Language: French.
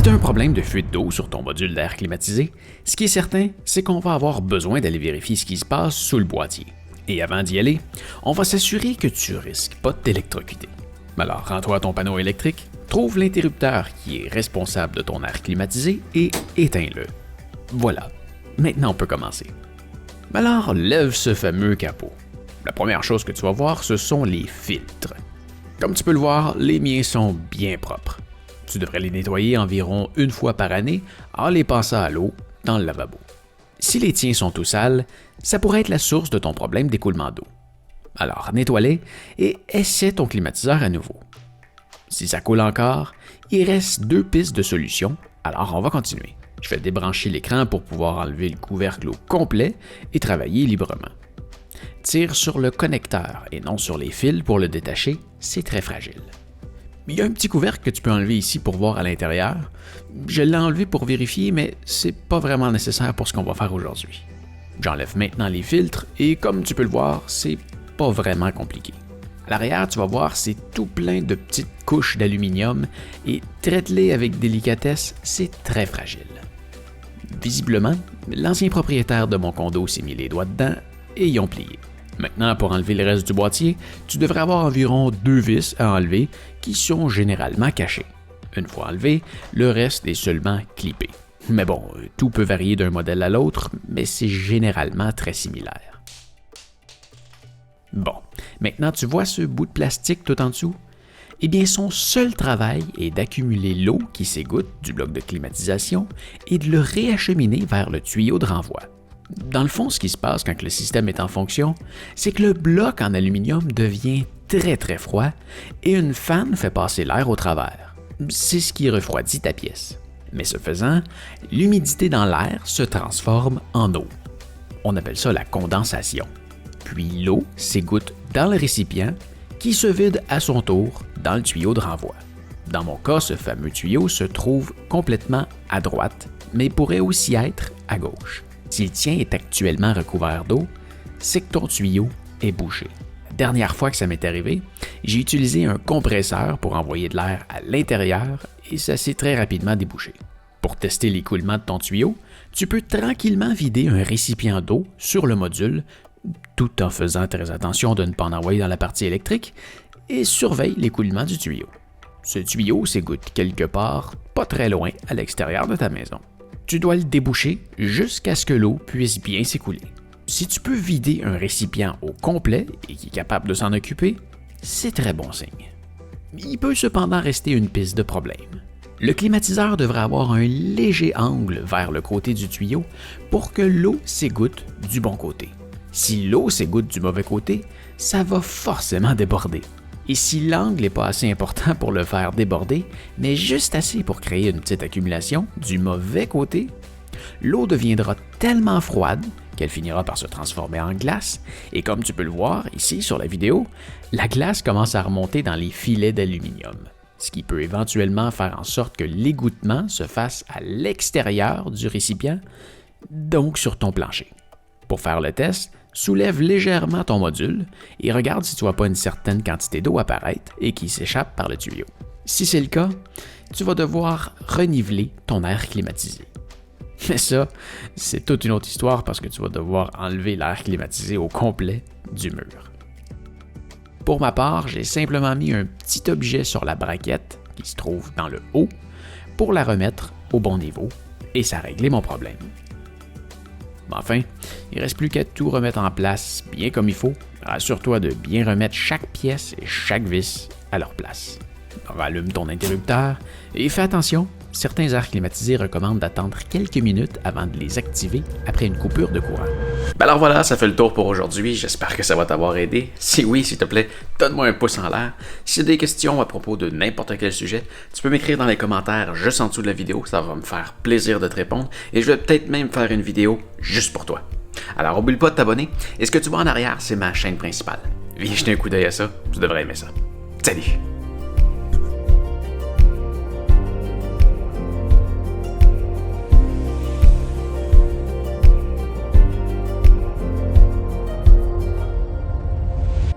tu as un problème de fuite d'eau sur ton module d'air climatisé, ce qui est certain, c'est qu'on va avoir besoin d'aller vérifier ce qui se passe sous le boîtier. Et avant d'y aller, on va s'assurer que tu risques pas de t'électrocuter. Alors, rends-toi à ton panneau électrique, trouve l'interrupteur qui est responsable de ton air climatisé et éteins-le. Voilà, maintenant on peut commencer. Alors, lève ce fameux capot. La première chose que tu vas voir, ce sont les filtres. Comme tu peux le voir, les miens sont bien propres. Tu devrais les nettoyer environ une fois par année en les passant à l'eau dans le lavabo. Si les tiens sont tout sales, ça pourrait être la source de ton problème d'écoulement d'eau. Alors, nettoie-les et essaie ton climatiseur à nouveau. Si ça coule encore, il reste 2 pistes de solution, alors on va continuer. Je vais débrancher l'écran pour pouvoir enlever le couvercle au complet et travailler librement. Tire sur le connecteur et non sur les fils pour le détacher, c'est très fragile. Il y a un petit couvercle que tu peux enlever ici pour voir à l'intérieur. Je l'ai enlevé pour vérifier, mais c'est pas vraiment nécessaire pour ce qu'on va faire aujourd'hui. J'enlève maintenant les filtres et comme tu peux le voir, c'est pas vraiment compliqué. À l'arrière, tu vas voir, c'est tout plein de petites couches d'aluminium et traite-les avec délicatesse, c'est très fragile. Visiblement, l'ancien propriétaire de mon condo s'est mis les doigts dedans et y ont plié. Maintenant, pour enlever le reste du boîtier, tu devrais avoir environ 2 vis à enlever qui sont généralement cachées. Une fois enlevé, le reste est seulement clippé. Mais bon, tout peut varier d'un modèle à l'autre, mais c'est généralement très similaire. Bon, maintenant tu vois ce bout de plastique tout en dessous? Eh bien, son seul travail est d'accumuler l'eau qui s'égoutte du bloc de climatisation et de le réacheminer vers le tuyau de renvoi. Dans le fond, ce qui se passe quand le système est en fonction, c'est que le bloc en aluminium devient très froid et une fan fait passer l'air au travers. C'est ce qui refroidit ta pièce. Mais ce faisant, l'humidité dans l'air se transforme en eau. On appelle ça la condensation. Puis l'eau s'égoutte dans le récipient qui se vide à son tour dans le tuyau de renvoi. Dans mon cas, ce fameux tuyau se trouve complètement à droite, mais pourrait aussi être à gauche. Si le tien est actuellement recouvert d'eau, c'est que ton tuyau est bouché. La dernière fois que ça m'est arrivé, j'ai utilisé un compresseur pour envoyer de l'air à l'intérieur et ça s'est très rapidement débouché. Pour tester l'écoulement de ton tuyau, tu peux tranquillement vider un récipient d'eau sur le module, tout en faisant très attention de ne pas en envoyer dans la partie électrique, et surveille l'écoulement du tuyau. Ce tuyau s'égoutte quelque part, pas très loin, à l'extérieur de ta maison. Tu dois le déboucher jusqu'à ce que l'eau puisse bien s'écouler. Si tu peux vider un récipient au complet et qui est capable de s'en occuper, c'est très bon signe. Il peut cependant rester une piste de problème. Le climatiseur devrait avoir un léger angle vers le côté du tuyau pour que l'eau s'égoutte du bon côté. Si l'eau s'égoutte du mauvais côté, ça va forcément déborder. Et si l'angle n'est pas assez important pour le faire déborder, mais juste assez pour créer une petite accumulation du mauvais côté, l'eau deviendra tellement froide qu'elle finira par se transformer en glace, et comme tu peux le voir ici sur la vidéo, la glace commence à remonter dans les filets d'aluminium, ce qui peut éventuellement faire en sorte que l'égouttement se fasse à l'extérieur du récipient, donc sur ton plancher. Pour faire le test, soulève légèrement ton module et regarde si tu vois pas une certaine quantité d'eau apparaître et qui s'échappe par le tuyau. Si c'est le cas, tu vas devoir reniveler ton air climatisé. Mais ça, c'est toute une autre histoire parce que tu vas devoir enlever l'air climatisé au complet du mur. Pour ma part, j'ai simplement mis un petit objet sur la braquette qui se trouve dans le haut pour la remettre au bon niveau et ça a réglé mon problème. Enfin, il ne reste plus qu'à tout remettre en place bien comme il faut. Rassure-toi de bien remettre chaque pièce et chaque vis à leur place. Rallume ton interrupteur et fais attention, certains airs climatisés recommandent d'attendre quelques minutes avant de les activer après une coupure de courant. Alors voilà, ça fait le tour pour aujourd'hui. J'espère que ça va t'avoir aidé. Si oui, s'il te plaît, donne-moi un pouce en l'air. Si tu as des questions à propos de n'importe quel sujet, tu peux m'écrire dans les commentaires juste en dessous de la vidéo. Ça va me faire plaisir de te répondre et je vais peut-être même faire une vidéo juste pour toi. Alors, oublie pas de t'abonner. Et ce que tu vois en arrière, c'est ma chaîne principale. Viens jeter un coup d'œil à ça, tu devrais aimer ça. Salut!